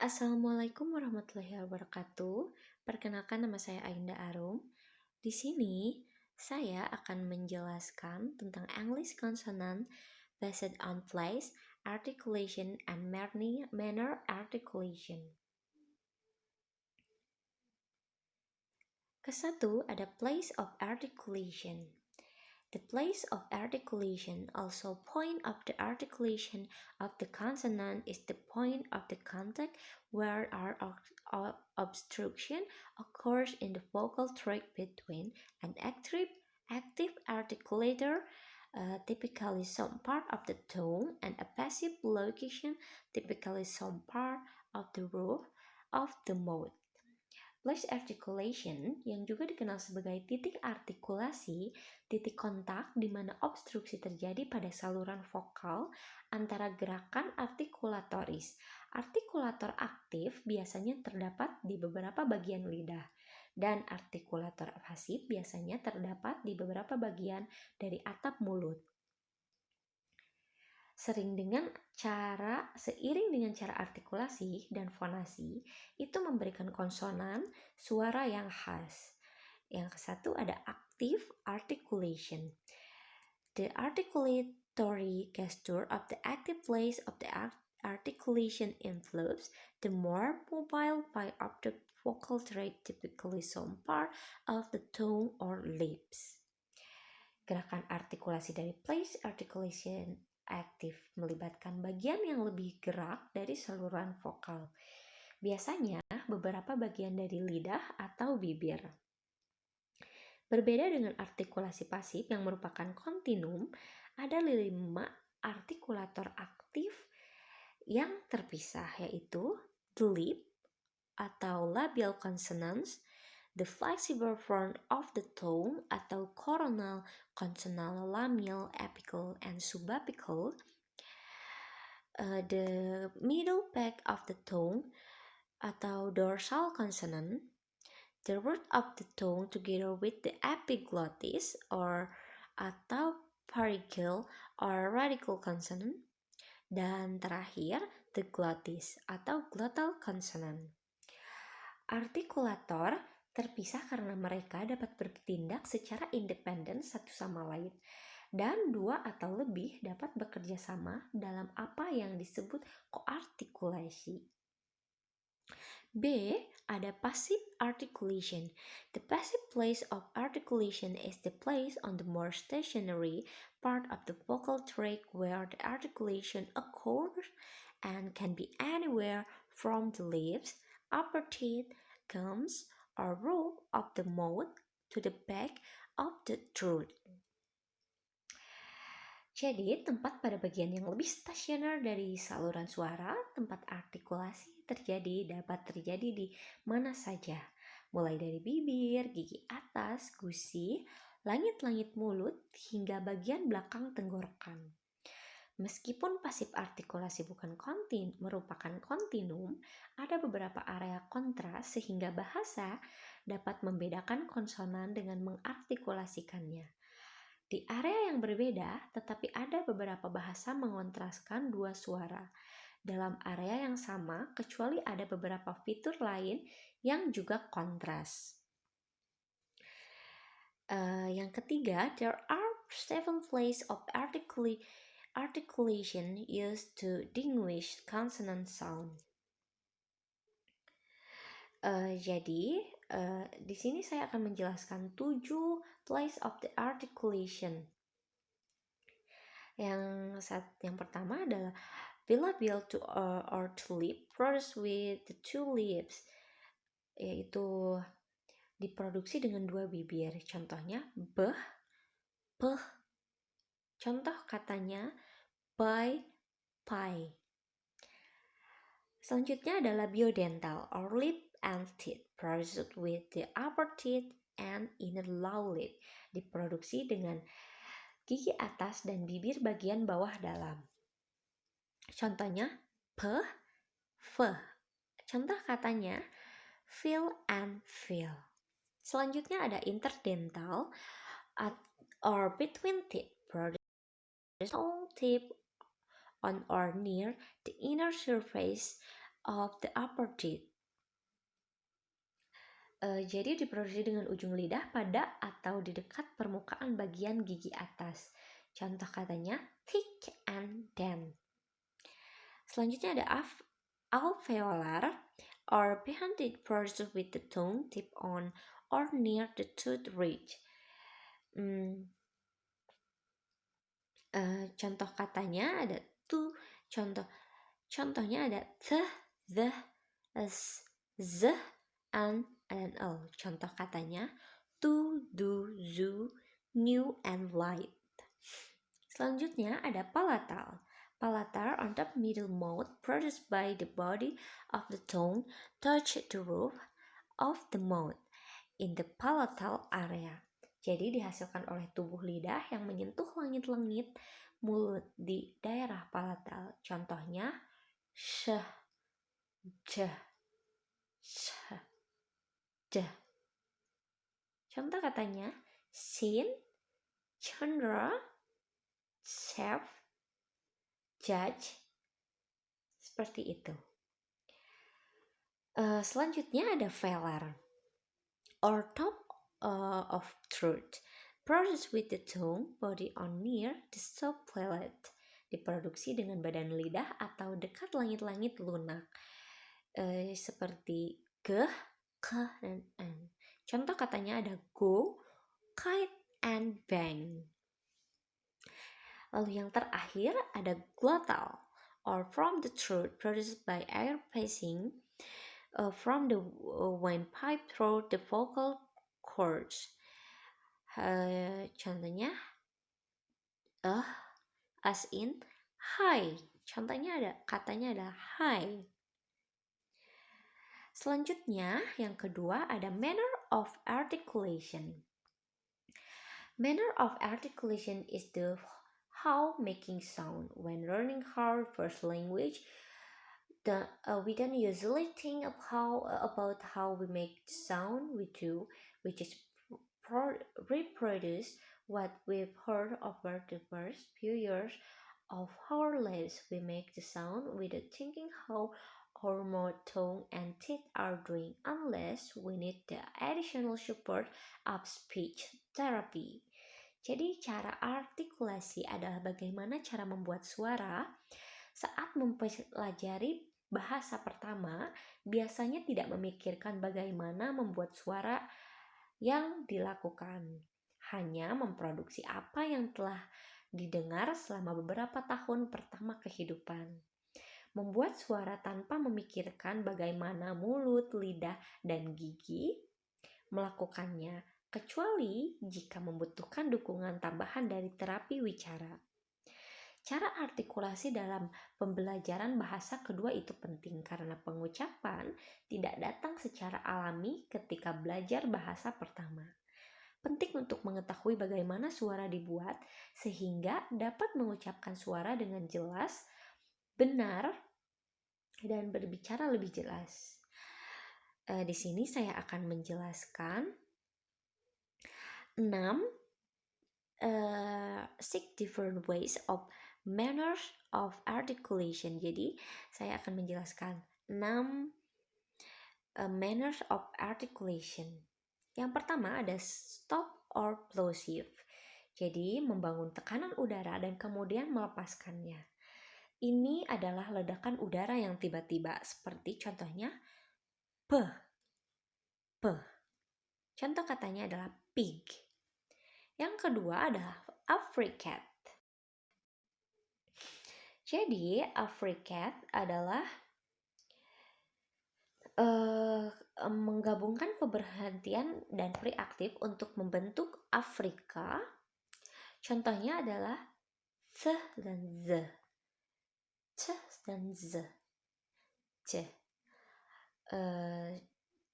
Assalamualaikum warahmatullahi wabarakatuh. Perkenalkan, nama saya Ainda Arum. Di sini saya akan menjelaskan tentang English consonant based on place, articulation, and manner articulation. Kesatu ada place of articulation. The place of articulation, also point of the articulation of the consonant, is the point of the contact where obstruction occurs in the vocal tract between an active articulator, typically some part of the tongue, and a passive location, typically some part of the roof of the mouth. Place articulation, yang juga dikenal sebagai titik artikulasi, titik kontak di mana obstruksi terjadi pada saluran vokal antara gerakan artikulatoris. Artikulator aktif biasanya terdapat di beberapa bagian lidah, dan artikulator pasif biasanya terdapat di beberapa bagian dari atap mulut. Seiring dengan cara artikulasi dan fonasi, itu memberikan konsonan suara yang khas. Yang kesatu ada active articulation. The articulatory gesture of the active place of the articulation envelopes the more mobile part of the vocal tract, typically some part of the tongue or lips. Gerakan artikulasi dari place articulation aktif melibatkan bagian yang lebih gerak dari saluran vokal. Biasanya beberapa bagian dari lidah atau bibir. Berbeda dengan artikulasi pasif yang merupakan kontinum, ada 5 artikulator aktif yang terpisah, yaitu the lip atau labial consonants, the flexible front of the tongue atau coronal, consonal, labial, apical, and subapical, the middle back of the tongue atau dorsal consonant, the root of the tongue together with the epiglottis atau pharyngeal or radical consonant, dan terakhir the glottis atau glottal consonant. Artikulator terpisah karena mereka dapat bertindak secara independen satu sama lain, dan 2 atau lebih dapat bekerja sama dalam apa yang disebut koartikulasi. B. Ada passive articulation. The passive place of articulation is the place on the more stationary part of the vocal tract where the articulation occurs and can be anywhere from the lips, upper teeth, gums, or roof of the mouth to the back of the throat. Jadi, tempat pada bagian yang lebih stasioner dari saluran suara, tempat artikulasi dapat terjadi di mana saja, mulai dari bibir, gigi atas, gusi, langit-langit mulut, hingga bagian belakang tenggorokan. Meskipun pasif artikulasi merupakan kontinum, ada beberapa area kontras sehingga bahasa dapat membedakan konsonan dengan mengartikulasikannya. Di area yang berbeda, tetapi ada beberapa bahasa mengontraskan 2 suara dalam area yang sama, kecuali ada beberapa fitur lain yang juga kontras. Yang ketiga, there are 7 places of articulation used to distinguish consonant sound. Jadi, di sini saya akan menjelaskan 7 place of the articulation. Yang pertama adalah bilabial to or to lip produced with the 2 lips, yaitu diproduksi dengan 2 bibir. Contohnya beh, peh. Contoh katanya by, pie. Selanjutnya adalah biodental or lip and teeth produced with the upper teeth and inner lower lip, diproduksi dengan gigi atas dan bibir bagian bawah dalam. Contohnya peh, feh. Contoh katanya feel and feel. Selanjutnya ada interdental or between teeth produced tongue tip on or near the inner surface of the upper teeth. Jadi diproduksi dengan ujung lidah pada atau di dekat permukaan bagian gigi atas. Contoh katanya thick and thin. Selanjutnya ada alveolar or behind it process with the tongue tip on or near the tooth ridge. Contoh katanya ada contohnya ada the, z, and l. Contoh katanya to, do, zoo, new, and light. Selanjutnya ada palatal. Palatal on top middle mouth produced by the body of the tongue touch the roof of the mouth in the palatal area. Jadi dihasilkan oleh tubuh lidah yang menyentuh langit-langit mulut di daerah palatal. Contohnya sh, j, sh, j. Contoh katanya sin, chandra, chef, judge. Seperti itu. Selanjutnya ada velar or top of throat. Produced with the tongue body on near the subpalate. Diproduksi dengan badan lidah atau dekat langit-langit lunak. Seperti g, k, dan n. Contoh katanya ada go, kite, and bang. Lalu yang terakhir ada glottal or from the throat produced by air passing from the windpipe through the vocal cords. Contohnya as in hi. Contohnya katanya ada hi. Selanjutnya yang kedua ada manner of articulation. Manner of articulation is the how making sound. When learning our first language, we don't usually think about how we make the sound we do, which is reproduce what we've heard over the first few years of our lives. We make the sound without thinking how our mouth, tongue, and teeth are doing unless we need the additional support of speech therapy. Jadi cara artikulasi adalah bagaimana cara membuat suara. Saat mempelajari bahasa pertama, biasanya tidak memikirkan bagaimana membuat suara yang dilakukan. Hanya memproduksi apa yang telah didengar selama beberapa tahun pertama kehidupan. Membuat suara tanpa memikirkan bagaimana mulut, lidah, dan gigi melakukannya, kecuali jika membutuhkan dukungan tambahan dari terapi wicara. Cara artikulasi dalam pembelajaran bahasa kedua itu penting karena pengucapan tidak datang secara alami ketika belajar bahasa pertama. Penting untuk mengetahui bagaimana suara dibuat sehingga dapat mengucapkan suara dengan jelas, benar, dan berbicara lebih jelas. Di sini saya akan menjelaskan 6 different ways of manners of articulation. Jadi saya akan menjelaskan 6 manners of articulation. Yang pertama ada stop or plosive. Jadi membangun tekanan udara dan kemudian melepaskannya. Ini adalah ledakan udara yang tiba-tiba seperti contohnya p. Contoh katanya adalah pig. Yang kedua adalah affricate. Jadi affricate adalah menggabungkan keberhentian dan reaktif untuk membentuk Afrika. Contohnya adalah th dan z, ch dan z,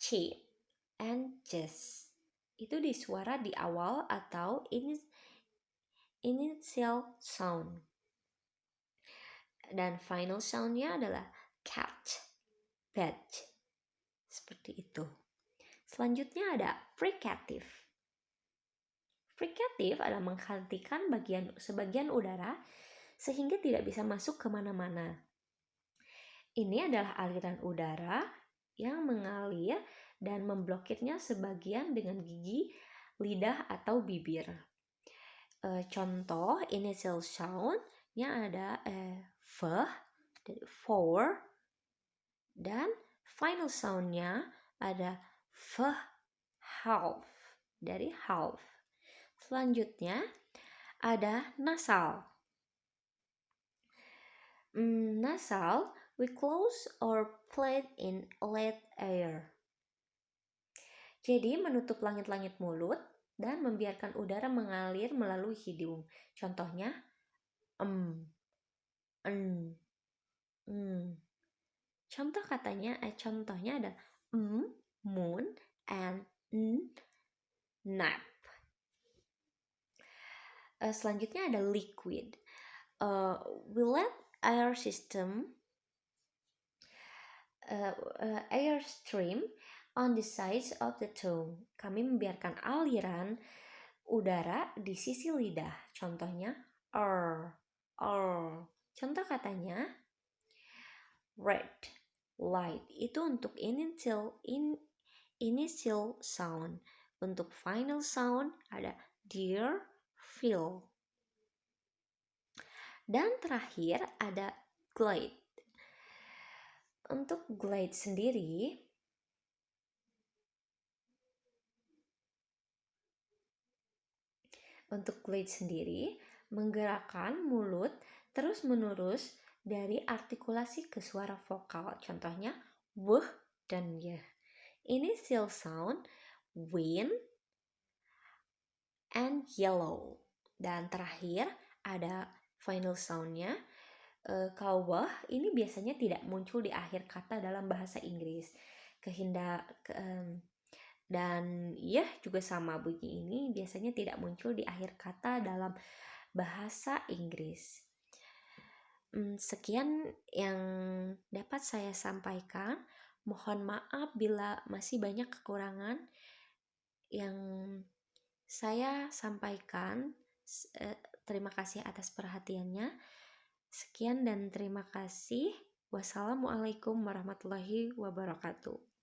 c and jes. Itu di suara di awal atau initial sound. Dan final soundnya adalah cat, bat. Seperti itu. Selanjutnya ada fricative. Fricative adalah menghentikan sebagian udara sehingga tidak bisa masuk kemana-mana. Ini adalah aliran udara yang mengalir dan memblokirnya sebagian dengan gigi, lidah, atau bibir. Contoh initial sound-nya ada f dari for, dan final sound-nya ada f, half dari half. Selanjutnya ada nasal. Nasal, we close or plate in let air. Jadi menutup langit-langit mulut dan membiarkan udara mengalir melalui hidung. Contohnya, en. Contohnya ada moon, and nap. Selanjutnya ada liquid. We let air stream on the sides of the tongue. Kami membiarkan aliran udara di sisi lidah. Contohnya er. Contoh katanya red, light. Itu untuk initial sound. Untuk final sound ada dear, feel. Dan terakhir ada glide. Untuk glide sendiri, menggerakkan mulut terus-menerus dari artikulasi ke suara vokal. Contohnya wuh dan yeh. Initial sound win and yellow. Dan terakhir ada final soundnya. Kalau wah ini biasanya tidak muncul di akhir kata dalam bahasa Inggris. Dan ya juga sama, bunyi ini biasanya tidak muncul di akhir kata dalam bahasa Inggris. Sekian yang dapat saya sampaikan. Mohon maaf bila masih banyak kekurangan yang saya sampaikan. Terima kasih atas perhatiannya. Sekian dan terima kasih. Wassalamualaikum warahmatullahi wabarakatuh.